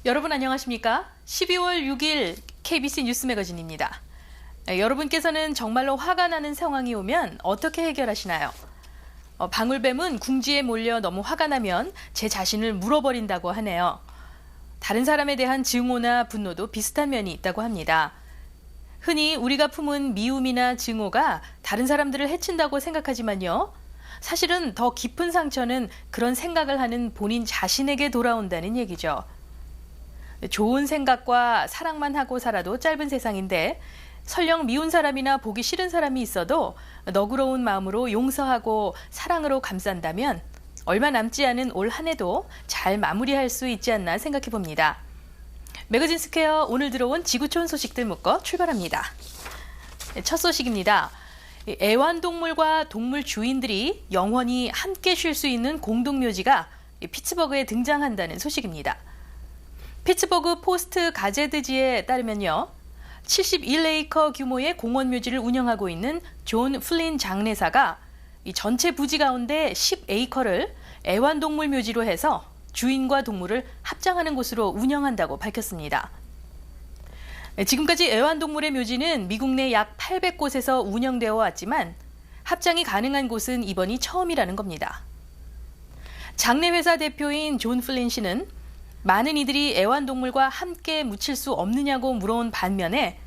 여러분 안녕하십니까? 12월 6일 KBC 뉴스 매거진입니다. 여러분께서는 정말로 화가 나는 상황이 오면 어떻게 해결하시나요? 방울뱀은 궁지에 몰려 너무 화가 나면 제 자신을 물어버린다고 하네요. 다른 사람에 대한 증오나 분노도 비슷한 면이 있다고 합니다. 흔히 우리가 품은 미움이나 증오가 다른 사람들을 해친다고 생각하지만요. 사실은 더 깊은 상처는 그런 생각을 하는 본인 자신에게 돌아온다는 얘기죠. 좋은 생각과 사랑만 하고 살아도 짧은 세상인데 설령 미운 사람이나 보기 싫은 사람이 있어도 너그러운 마음으로 용서하고 사랑으로 감싼다면 얼마 남지 않은 올 한 해도 잘 마무리할 수 있지 않나 생각해 봅니다. 매거진 스퀘어 오늘 들어온 지구촌 소식들 묶어 출발합니다. 첫 소식입니다. 애완동물과 동물 주인들이 영원히 함께 쉴 수 있는 공동묘지가 피츠버그에 등장한다는 소식입니다. 피츠버그 포스트 가제드지에 따르면요. 71에이커 규모의 공원 묘지를 운영하고 있는 존 플린 장례사가 이 전체 부지 가운데 10에이커를 애완동물 묘지로 해서 주인과 동물을 합장하는 곳으로 운영한다고 밝혔습니다. 지금까지 애완동물의 묘지는 미국 내 약 800곳에서 운영되어 왔지만 합장이 가능한 곳은 이번이 처음이라는 겁니다. 장례회사 대표인 존 플린 씨는 많은 이들이 애완동물과 함께 묻힐 수 없느냐고 물어온 반면에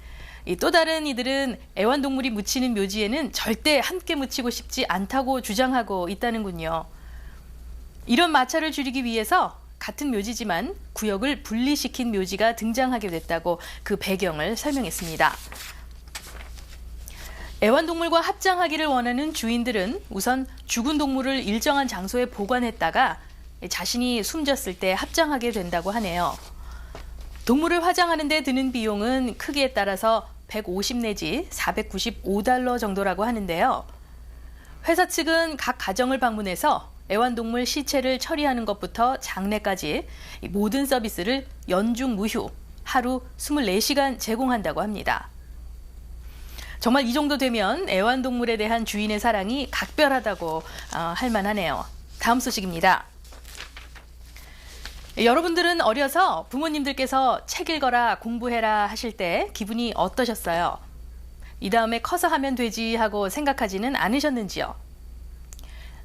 또 다른 이들은 애완동물이 묻히는 묘지에는 절대 함께 묻히고 싶지 않다고 주장하고 있다는군요. 이런 마찰을 줄이기 위해서 같은 묘지지만 구역을 분리시킨 묘지가 등장하게 됐다고 그 배경을 설명했습니다. 애완동물과 합장하기를 원하는 주인들은 우선 죽은 동물을 일정한 장소에 보관했다가 자신이 숨졌을 때 합장하게 된다고 하네요. 동물을 화장하는 데 드는 비용은 크기에 따라서 150 내지 495달러 정도라고 하는데요. 회사 측은 각 가정을 방문해서 애완동물 시체를 처리하는 것부터 장례까지 모든 서비스를 연중 무휴 하루 24시간 제공한다고 합니다. 정말 이 정도 되면 애완동물에 대한 주인의 사랑이 각별하다고 할 만하네요. 다음 소식입니다. 여러분들은 어려서 부모님들께서 책 읽어라, 공부해라 하실 때 기분이 어떠셨어요? 이 다음에 커서 하면 되지 하고 생각하지는 않으셨는지요?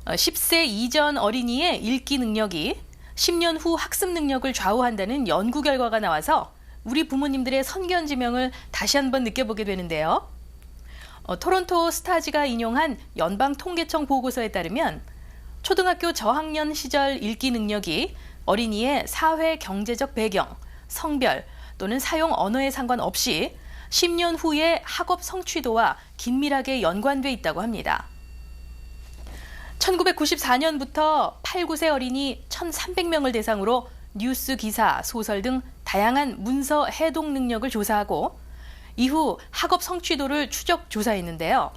10세 이전 어린이의 읽기 능력이 10년 후 학습 능력을 좌우한다는 연구 결과가 나와서 우리 부모님들의 선견지명을 다시 한번 느껴보게 되는데요. 토론토 스타지가 인용한 연방통계청 보고서에 따르면 초등학교 저학년 시절 읽기 능력이 어린이의 사회 경제적 배경, 성별 또는 사용 언어에 상관없이 10년 후의 학업 성취도와 긴밀하게 연관돼 있다고 합니다. 1994년부터 8, 9세 어린이 1,300명을 대상으로 뉴스 기사, 소설 등 다양한 문서 해독 능력을 조사하고 이후 학업 성취도를 추적 조사했는데요.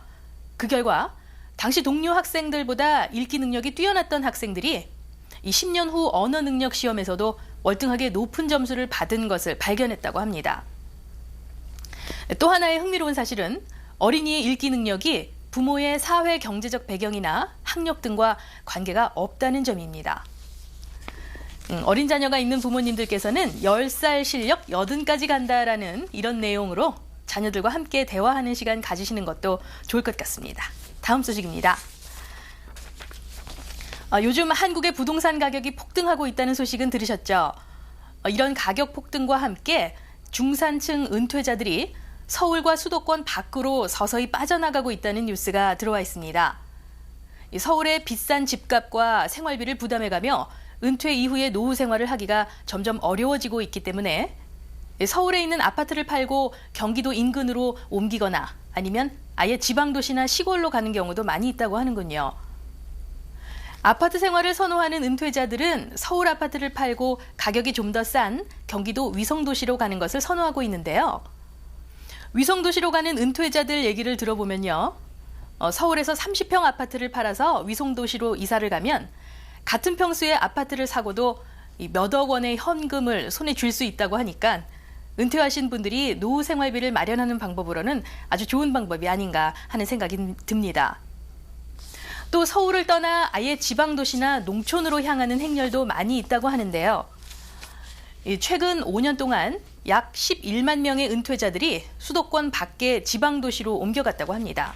그 결과 당시 동료 학생들보다 읽기 능력이 뛰어났던 학생들이 이 10년 후 언어 능력 시험에서도 월등하게 높은 점수를 받은 것을 발견했다고 합니다. 또 하나의 흥미로운 사실은 어린이의 읽기 능력이 부모의 사회 경제적 배경이나 학력 등과 관계가 없다는 점입니다. 어린 자녀가 있는 부모님들께서는 10살 실력 80까지 간다라는 이런 내용으로 자녀들과 함께 대화하는 시간 가지시는 것도 좋을 것 같습니다. 다음 소식입니다. 요즘 한국의 부동산 가격이 폭등하고 있다는 소식은 들으셨죠? 이런 가격 폭등과 함께 중산층 은퇴자들이 서울과 수도권 밖으로 서서히 빠져나가고 있다는 뉴스가 들어와 있습니다. 서울의 비싼 집값과 생활비를 부담해가며 은퇴 이후의 노후 생활을 하기가 점점 어려워지고 있기 때문에 서울에 있는 아파트를 팔고 경기도 인근으로 옮기거나 아니면 아예 지방도시나 시골로 가는 경우도 많이 있다고 하는군요. 아파트 생활을 선호하는 은퇴자들은 서울 아파트를 팔고 가격이 좀 더 싼 경기도 위성도시로 가는 것을 선호하고 있는데요. 위성도시로 가는 은퇴자들 얘기를 들어보면요. 서울에서 30평 아파트를 팔아서 위성도시로 이사를 가면 같은 평수의 아파트를 사고도 몇억 원의 현금을 손에 쥘 수 있다고 하니까 은퇴하신 분들이 노후 생활비를 마련하는 방법으로는 아주 좋은 방법이 아닌가 하는 생각이 듭니다. 또 서울을 떠나 아예 지방도시나 농촌으로 향하는 행렬도 많이 있다고 하는데요. 최근 5년 동안 약 11만 명의 은퇴자들이 수도권 밖의 지방도시로 옮겨갔다고 합니다.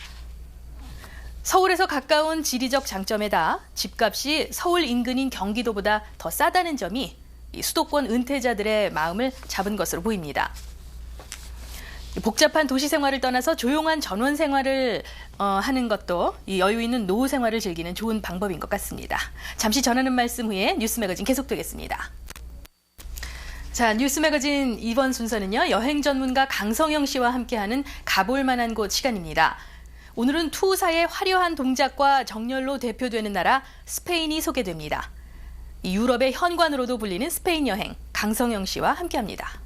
서울에서 가까운 지리적 장점에다 집값이 서울 인근인 경기도보다 더 싸다는 점이 수도권 은퇴자들의 마음을 잡은 것으로 보입니다. 복잡한 도시 생활을 떠나서 조용한 전원 생활을 하는 것도 이 여유 있는 노후 생활을 즐기는 좋은 방법인 것 같습니다. 잠시 전하는 말씀 후에 뉴스 매거진 계속되겠습니다. 자, 뉴스 매거진 이번 순서는요, 여행 전문가 강성영 씨와 함께하는 가볼 만한 곳 시간입니다. 오늘은 투사의 화려한 동작과 정열로 대표되는 나라 스페인이 소개됩니다. 유럽의 현관으로도 불리는 스페인 여행, 강성영 씨와 함께합니다.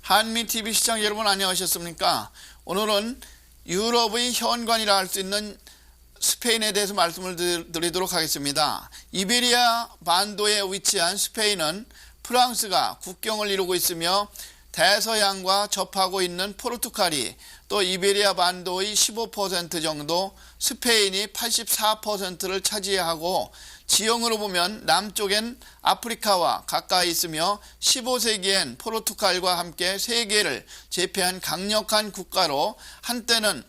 한미TV 시청 여러분 안녕하셨습니까? 오늘은 유럽의 현관이라 할 수 있는 스페인에 대해서 말씀을 드리도록 하겠습니다. 이베리아 반도에 위치한 스페인은 프랑스가 국경을 이루고 있으며 대서양과 접하고 있는 포르투갈이 또 이베리아 반도의 15% 정도, 스페인이 84%를 차지하고 지형으로 보면 남쪽엔 아프리카와 가까이 있으며 15세기엔 포르투갈과 함께 세계를 제패한 강력한 국가로 한때는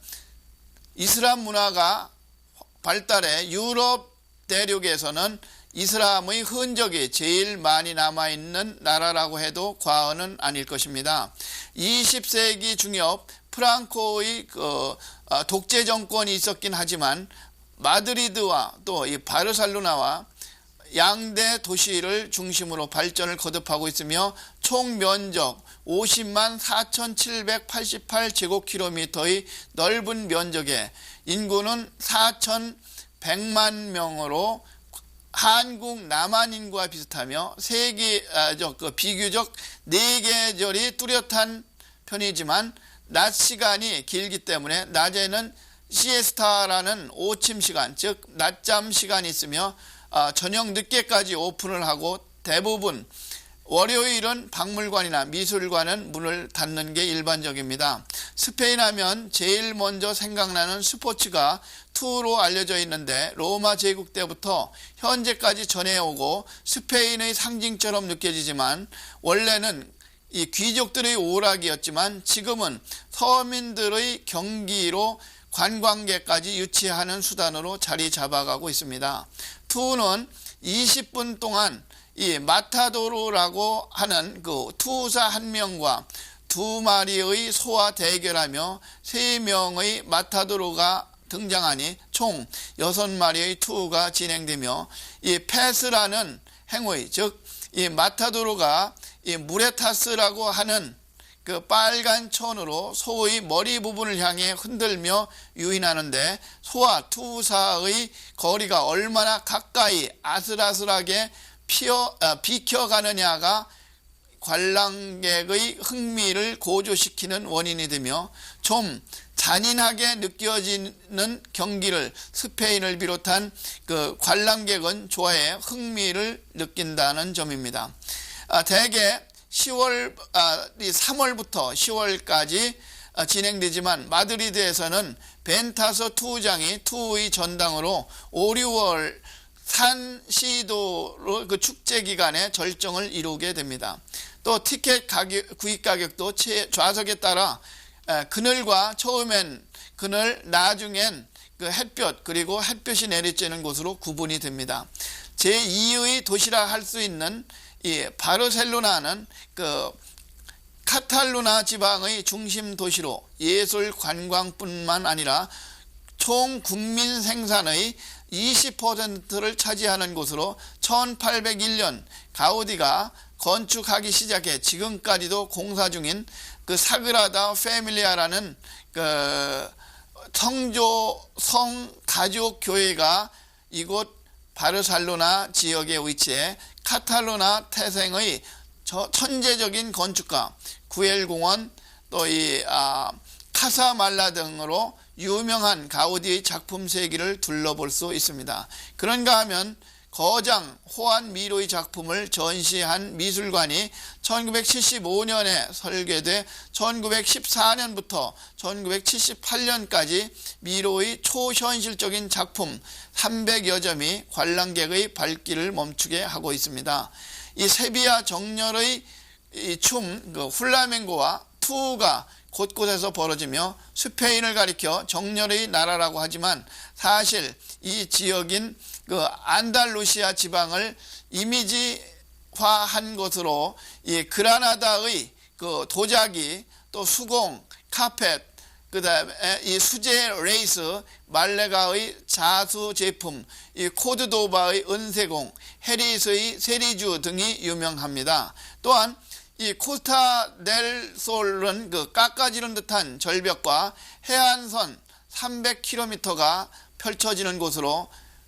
이슬람 문화가 발달해 유럽 대륙에서는 이슬람의 흔적이 제일 많이 남아있는 나라라고 해도 과언은 아닐 것입니다. 20세기 중엽 프랑코의 독재 정권이 있었긴 하지만 마드리드와 또 이 바르셀로나와 양대 도시를 중심으로 발전을 거듭하고 있으며 총 면적 50만 4,788제곱킬로미터의 넓은 면적에 인구는 4,100만 명으로 한국 남한 인구와 비슷하며 비교적 4계절이 뚜렷한 편이지만 낮 시간이 길기 때문에 낮에는 시에스타라는 오침 시간, 즉 낮잠 시간이 있으며 저녁 늦게까지 오픈을 하고 대부분 월요일은 박물관이나 미술관은 문을 닫는 게 일반적입니다. 스페인 하면 제일 먼저 생각나는 스포츠가 투로 알려져 있는데 로마 제국 때부터 현재까지 전해오고 스페인의 상징처럼 느껴지지만 원래는 이 귀족들의 오락이었지만 지금은 서민들의 경기로 관광객까지 유치하는 수단으로 자리 잡아가고 있습니다. 투는 20분 동안 이 마타도르라고 하는 그 투사 한 명과 2마리의 소와 대결하며 3명의 마타도르가 등장하니 총 6마리의 투가 진행되며 이 패스라는 행위, 즉 이 마타도르가 이 무레타스라고 하는 그 빨간 천으로 소의 머리 부분을 향해 흔들며 유인하는데 소와 투사의 거리가 얼마나 가까이 아슬아슬하게 비켜가느냐가 관람객의 흥미를 고조시키는 원인이 되며 좀 잔인하게 느껴지는 경기를 스페인을 비롯한 그 관람객은 좋아해 흥미를 느낀다는 점입니다. 대개 3월부터 10월까지 진행되지만 마드리드에서는 벤타서 투장이 투의 전당으로 5, 6월 산시도로 그 축제 기간에 절정을 이루게 됩니다. 또 티켓 구입 가격도 좌석에 따라 그늘과 처음엔 그늘, 나중엔 그 햇볕, 그리고 햇볕이 내리쬐는 곳으로 구분이 됩니다. 제2의 도시라 할 수 있는 이 바르셀로나는 그 카탈루나 지방의 중심 도시로 예술 관광뿐만 아니라 총 국민 생산의 20%를 차지하는 곳으로 1801년 가우디가 건축하기 시작해 지금까지도 공사 중인 그 사그라다 페밀리아라는 그 성조 가족 교회가 이곳 바르셀로나 지역에 위치해 카탈루나 태생의 천재적인 건축가 구엘공원 또 이 카사말라 등으로 유명한 가우디의 작품 세계를 둘러볼 수 있습니다. 그런가 하면 거장 호안 미로의 작품을 전시한 미술관이 1975년에 설계돼 1914년부터 1978년까지 미로의 초현실적인 작품 300여 점이 관람객의 발길을 멈추게 하고 있습니다. 이 세비야 정열의 춤 훌라멩고와 투우가 곳곳에서 벌어지며 스페인을 가리켜 정열의 나라라고 하지만 사실 이 지역인 안달루시아 지방을 이미지화한 것으로 이 그라나다의 도자기, 또 수공, 카펫, 그다음에 이 수제 레이스, 말레가의 자수 제품, 이 코드도바의 은세공, 해리스의 세리주 등이 유명합니다. 또한 이 코스타 델 솔은 깎아지른 듯한 절벽과 해안선 300km가 펼쳐지는 곳으로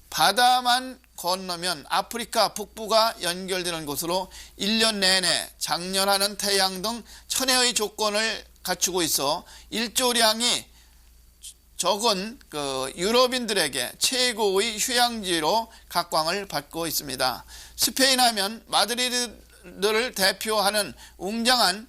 바다만 건너면 아프리카 북부가 연결되는 곳으로 1년 내내 장렬하는 태양 등 천혜의 조건을 갖추고 있어 일조량이 적은 유럽인들에게 최고의 휴양지로 각광을 받고 있습니다. 스페인 하면 마드리드를 대표하는 웅장한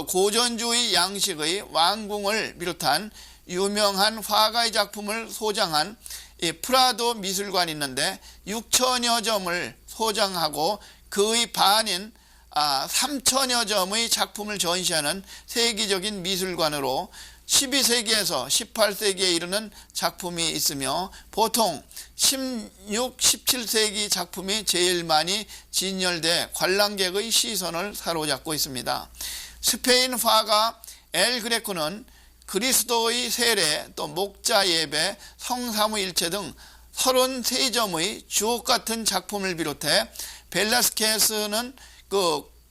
고전주의 양식의 왕궁을 비롯한 유명한 화가의 작품을 소장한 이 프라도 미술관이 있는데 6천여 점을 소장하고 그의 반인 3천여 점의 작품을 전시하는 세계적인 미술관으로 12세기에서 18세기에 이르는 작품이 있으며 보통 16, 17세기 작품이 제일 많이 진열돼 관람객의 시선을 사로잡고 있습니다. 스페인 화가 엘 그레코는 그리스도의 세례, 또 목자 예배, 성사무일체 등 33점의 주옥같은 작품을 비롯해 벨라스케스는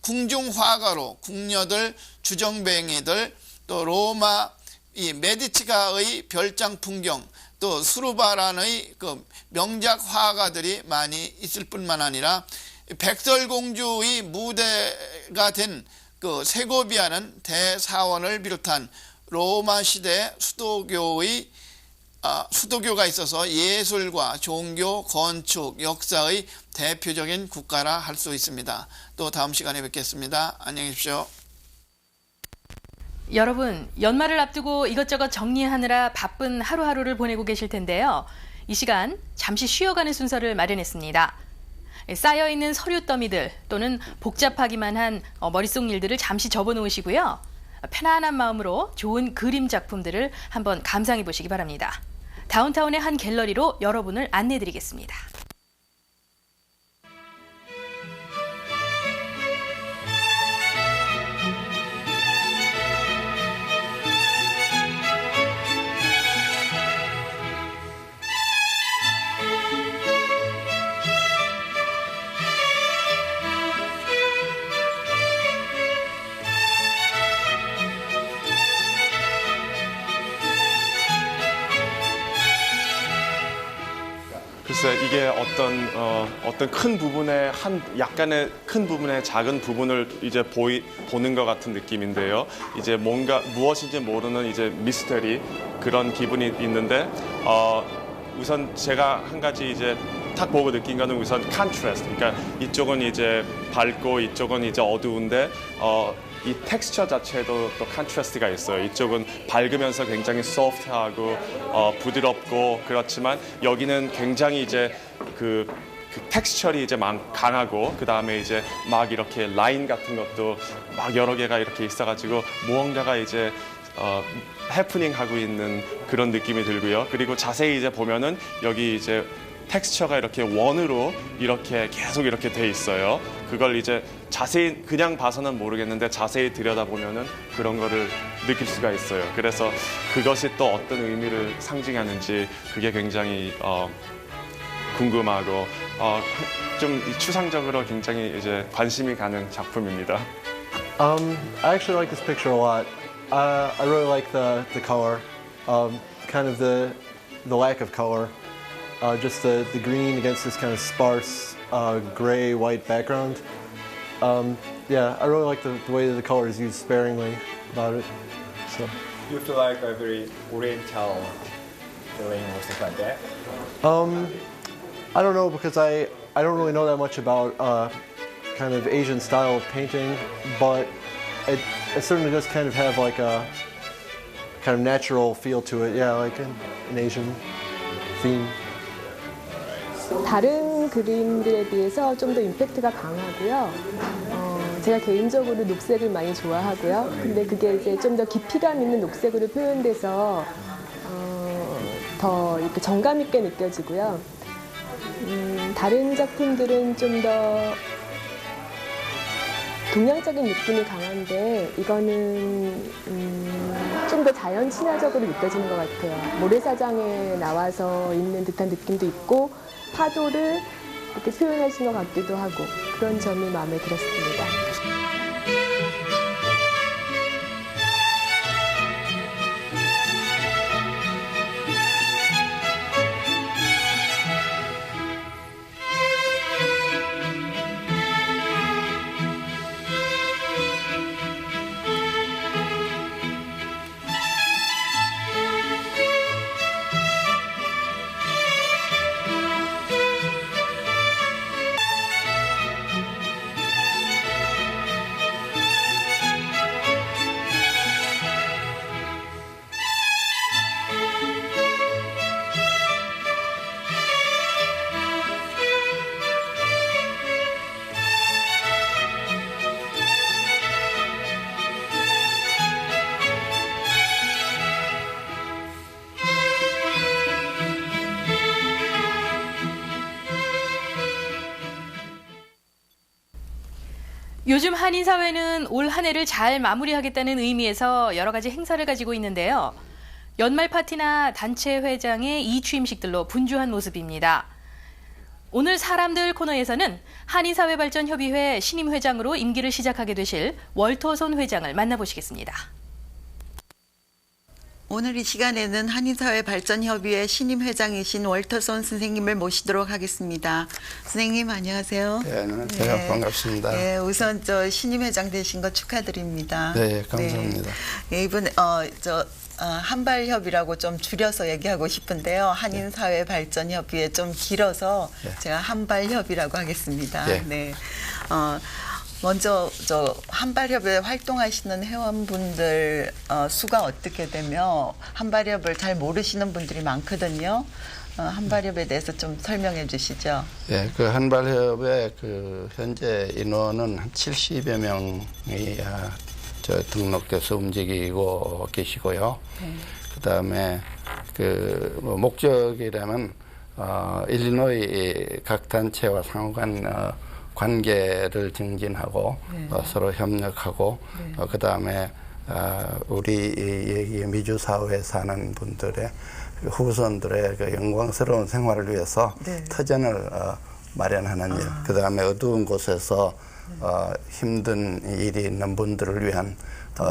궁중화가로 궁녀들, 주정뱅이들, 또 로마 이 메디치가의 별장 풍경, 또 수르바란의 명작 화가들이 많이 있을 뿐만 아니라 백설공주의 무대가 된 세고비아는 대사원을 비롯한 로마 시대 수도교가 있어서 예술과 종교, 건축, 역사의 대표적인 국가라 할 수 있습니다. 또 다음 시간에 뵙겠습니다. 안녕히 계십시오. 여러분, 연말을 앞두고 이것저것 정리하느라 바쁜 하루하루를 보내고 계실 텐데요. 이 시간 잠시 쉬어가는 순서를 마련했습니다. 쌓여있는 서류 더미들 또는 복잡하기만 한 머릿속 일들을 잠시 접어놓으시고요. 편안한 마음으로 좋은 그림 작품들을 한번 감상해 보시기 바랍니다. 다운타운의 한 갤러리로 여러분을 안내드리겠습니다. 글쎄 이게 어떤 큰 부분의 약간의 큰 부분의 작은 부분을 이제 보는 것 같은 느낌인데요. 이제 뭔가 무엇인지 모르는 이제 미스터리 그런 기분이 있는데 우선 제가 한 가지 이제 딱 보고 느낀 거는 우선 컨트라스트. 그러니까 이쪽은 이제 밝고 이쪽은 이제 어두운데 이 텍스처 자체도 또 컨트라스트가 있어요. 이쪽은 밝으면서 굉장히 소프트하고 부드럽고 그렇지만 여기는 굉장히 이제 그 텍스처리 이제 강하고 그 다음에 이제 막 이렇게 라인 같은 것도 막 여러 개가 이렇게 있어가지고 무언가가 이제 해프닝하고 있는 그런 느낌이 들고요. 그리고 자세히 이제 보면은 여기 이제 텍스처가 이렇게 원으로 이렇게 계속 이렇게 돼 있어요. 그걸 이제 자세히 그냥 봐서는 모르겠는데 자세히 들여다보면은 그런 거를 느낄 수가 있어요. 그래서 그것이 또 어떤 의미를 상징하는지 그게 굉장히 궁금하고 좀 추상적으로 굉장히 이제 관심이 가는 작품입니다. I actually like this picture a lot. I really like the color, kind of the lack of color. Just the green against this kind of sparse gray white background. Yeah, I really like the way that the color is used sparingly about it. So You feel like a very oriental feeling or stuff like that? I don't know because I don't really know that much about kind of Asian style of painting, but it certainly does kind of have like a kind of natural feel to it. Yeah, like an Asian theme. 다른 그림들에 비해서 좀 더 임팩트가 강하고요. 제가 개인적으로 녹색을 많이 좋아하고요. 근데 그게 이제 좀 더 깊이감 있는 녹색으로 표현돼서 더 이렇게 정감 있게 느껴지고요. 다른 작품들은 좀 더 동양적인 느낌이 강한데 이거는 좀 더 자연 친화적으로 느껴지는 것 같아요. 모래사장에 나와서 있는 듯한 느낌도 있고 파도를 이렇게 표현하신 것 같기도 하고 그런 점이 마음에 들었습니다. 요즘 한인 사회는 올 한 해를 잘 마무리하겠다는 의미에서 여러 가지 행사를 가지고 있는데요. 연말 파티나 단체 회장의 이취임식들로 분주한 모습입니다. 오늘 사람들 코너에서는 한인사회발전협의회 신임 회장으로 임기를 시작하게 되실 월터손 회장을 만나보시겠습니다. 오늘 이 시간에는 한인사회발전협의회 신임 회장이신 월터손 선생님을 모시도록 하겠습니다. 선생님 안녕하세요. 네, 안녕하세요. 반갑습니다. 네, 우선 저 신임 회장 되신 거 축하드립니다. 네, 감사합니다. 네, 이번 한발협이라고 좀 줄여서 얘기하고 싶은데요. 한인사회발전협의회 좀 길어서 제가 한발협이라고 하겠습니다. 네. 먼저 저 한발협에 활동하시는 회원분들 수가 어떻게 되며 한발협을 잘 모르시는 분들이 많거든요. 한발협에 대해서 좀 설명해 주시죠. 예, 그 한발협의 그 현재 인원은 한 70여 명이 등록돼서 움직이고 계시고요. 그다음에 그 목적이라면 일리노이 각 단체와 상호간 관계를 증진하고 서로 협력하고 그다음에 우리 미주 사회에 사는 분들의 후손들의 그 영광스러운 생활을 위해서 터전을 마련하는 일, 그다음에 어두운 곳에서 힘든 일이 있는 분들을 위한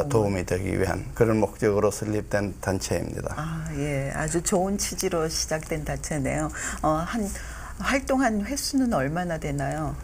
도움이 되기 위한 그런 목적으로 설립된 단체입니다. 예, 아주 좋은 취지로 시작된 단체네요. 활동한 횟수는 얼마나 되나요?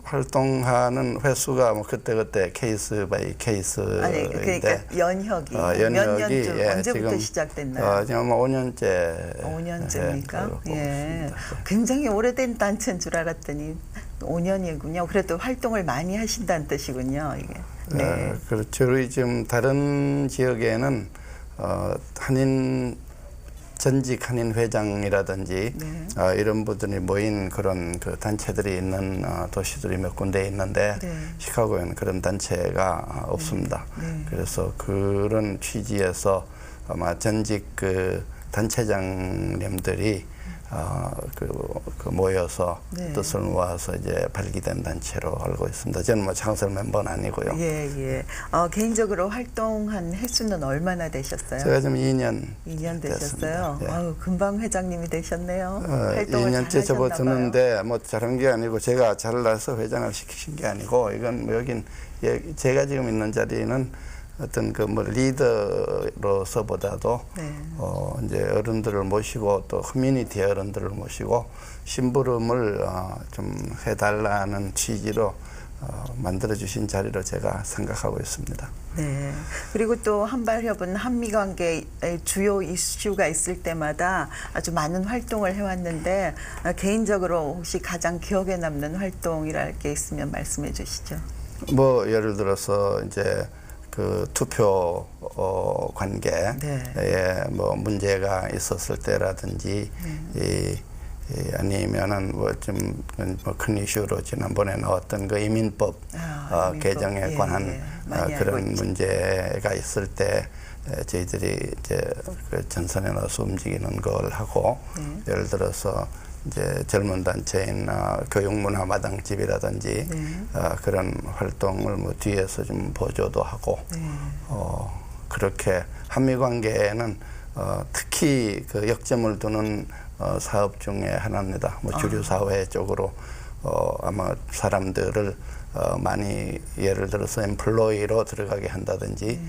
활동하는 횟수가 뭐 그때그때 케이스 바이 케이스인데 아니 그러니까 연혁이 몇 년쯤 언제부터 지금, 시작됐나요? 지금 5년째. 5년째입니까? 예, 굉장히 오래된 단체인 줄 알았더니 5년이군요. 그래도 활동을 많이 하신다는 뜻이군요. 이게. 네. 그렇죠. 우리 지금 다른 지역에는 전직 한인 회장이라든지 이런 분들이 모인 그런 그 단체들이 있는 도시들이 몇 군데 있는데 시카고에는 그런 단체가 없습니다. 그래서 그런 취지에서 아마 전직 그 단체장님들이 그 모여서 뜻을 모아서 이제 발기된 단체로 알고 있습니다. 저는 뭐 창설 멤버는 아니고요. 예. 개인적으로 활동한 횟수는 얼마나 되셨어요? 제가 지금 2년 되셨어요. 예. 아유, 금방 회장님이 되셨네요. 2년째 접어드는데 뭐 잘한 게 아니고 제가 잘나서 회장을 시키신 게 아니고 이건 뭐 여긴 제가 지금 있는 자리는 어떤 그 뭐 리더로서보다도 이제 어른들을 모시고 또 커뮤니티 어른들을 모시고 심부름을 좀 해달라는 취지로 만들어주신 자리로 제가 생각하고 있습니다. 네. 그리고 또 한발협은 한미 관계의 주요 이슈가 있을 때마다 아주 많은 활동을 해왔는데 개인적으로 혹시 가장 기억에 남는 활동이랄 게 있으면 말씀해 주시죠. 뭐 예를 들어서 이제 그 투표 관계에 뭐 문제가 있었을 때라든지 아니면은 뭐 좀 큰 이슈로 지난번에 나왔던 그 이민법 개정에 관한 그런 문제가 있을 때 저희들이 이제 그 전선에 나서 움직이는 걸 하고 예를 들어서 이제 젊은 단체인 교육문화 마당집이라든지 그런 활동을 뭐 뒤에서 좀 보조도 하고 그렇게 한미 관계에는 특히 그 역점을 두는 사업 중에 하나입니다. 뭐 주류 사회 쪽으로 아마 사람들을 많이 예를 들어서 엠플로이로 들어가게 한다든지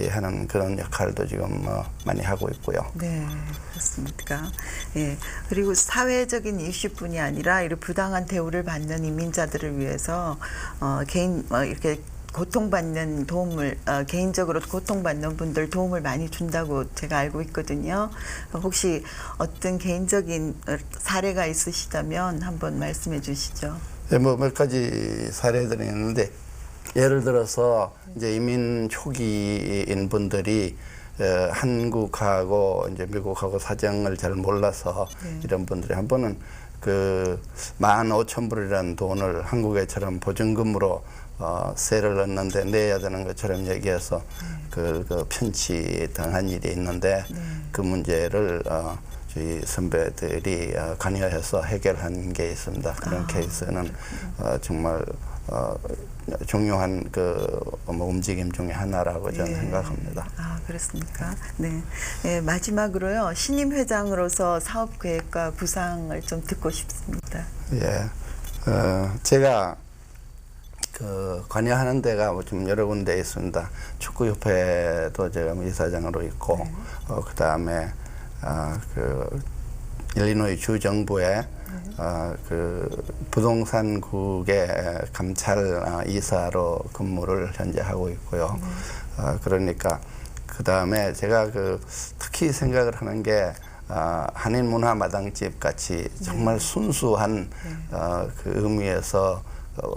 하는 그런 역할도 지금 많이 하고 있고요. 네, 그렇습니까? 예. 그리고 사회적인 이슈뿐이 아니라 이런 부당한 대우를 받는 이민자들을 위해서 개인 이렇게 고통받는 도움을 개인적으로 고통받는 분들 도움을 많이 준다고 제가 알고 있거든요. 혹시 어떤 개인적인 사례가 있으시다면 한번 말씀해 주시죠. 네, 뭐 몇 가지 사례들이 있는데 예를 들어서 이제 이민 초기인 분들이 한국하고 이제 미국하고 사정을 잘 몰라서 이런 분들이 한 번은 그 15,000불이라는 돈을 한국에처럼 보증금으로 세를 넣는데 내야 되는 것처럼 얘기해서 그 편취 당한 일이 있는데 그 문제를 저희 선배들이 관여해서 해결한 게 있습니다. 그런 케이스는 정말 중요한 움직임 중에 하나라고 저는 생각합니다. 아, 그렇습니까? 네. 네. 마지막으로요. 신임 회장으로서 사업 계획과 구상을 좀 듣고 싶습니다. 예. 제가 관여하는 데가 좀 여러 군데 있습니다. 축구협회도 제가 이사장으로 있고, 그 다음에 일리노이 주정부의 그 부동산국의 감찰 이사로 근무를 현재 하고 있고요. 그러니까 그 다음에 제가 특히 생각을 하는 게 한인 문화 마당집 같이 정말 순수한 그 의미에서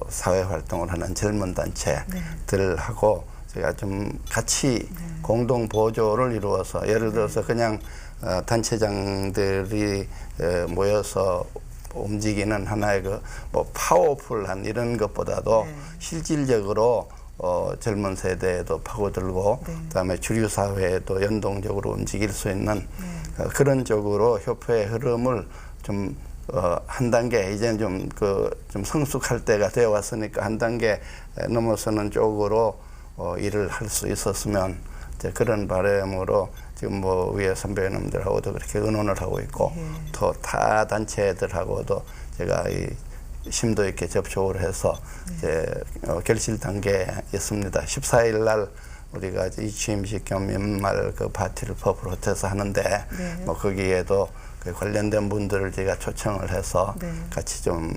사회 활동을 하는 젊은 단체들하고 제가 좀 같이 공동 보조를 이루어서 예를 들어서 그냥 단체장들이 모여서 움직이는 하나의 뭐 파워풀한 이런 것보다도 실질적으로 젊은 세대에도 파고들고 그다음에 주류 사회에도 연동적으로 움직일 수 있는 그런 쪽으로 협회의 흐름을 좀 한 단계 이제는 좀 성숙할 때가 되어 왔으니까 한 단계 넘어서는 쪽으로 일을 할 수 있었으면 이제 그런 바람으로 지금 뭐 위에 선배님들하고도 그렇게 의논을 하고 있고 또 타 단체들하고도 제가 이 심도 있게 접촉을 해서 이제 결실 단계에 있습니다. 14일 날 우리가 이제 취임식 겸 연말 그 파티를 퍼블 호텔에서 하는데 뭐 거기에도 관련된 분들을 제가 초청을 해서 같이 좀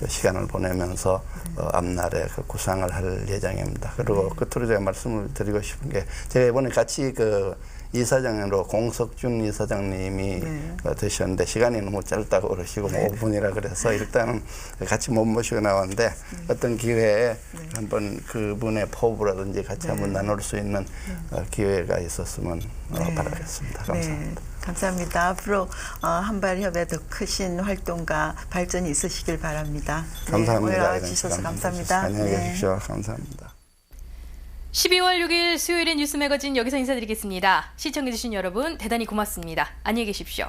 시간을 보내면서 앞날에 그 구상을 할 예정입니다. 그리고 끝으로 제가 말씀을 드리고 싶은 게 제가 이번에 같이 이사장으로 공석준 이사장님이 되셨는데 시간이 너무 짧다고 그러시고 5분이라 그래서 일단은 같이 못 모시고 나왔는데 어떤 기회에 한번 그분의 포부라든지 같이 한번 나눌 수 있는 기회가 있었으면 바라겠습니다. 감사합니다. 감사합니다. 앞으로 한발협의 더 크신 활동과 발전이 있으시길 바랍니다. 감사합니다. 오늘 나와주셔서 감사합니다. 안녕히 계십시오. 감사합니다. 12월 6일 수요일의 뉴스 매거진 여기서 인사드리겠습니다. 시청해주신 여러분 대단히 고맙습니다. 안녕히 계십시오.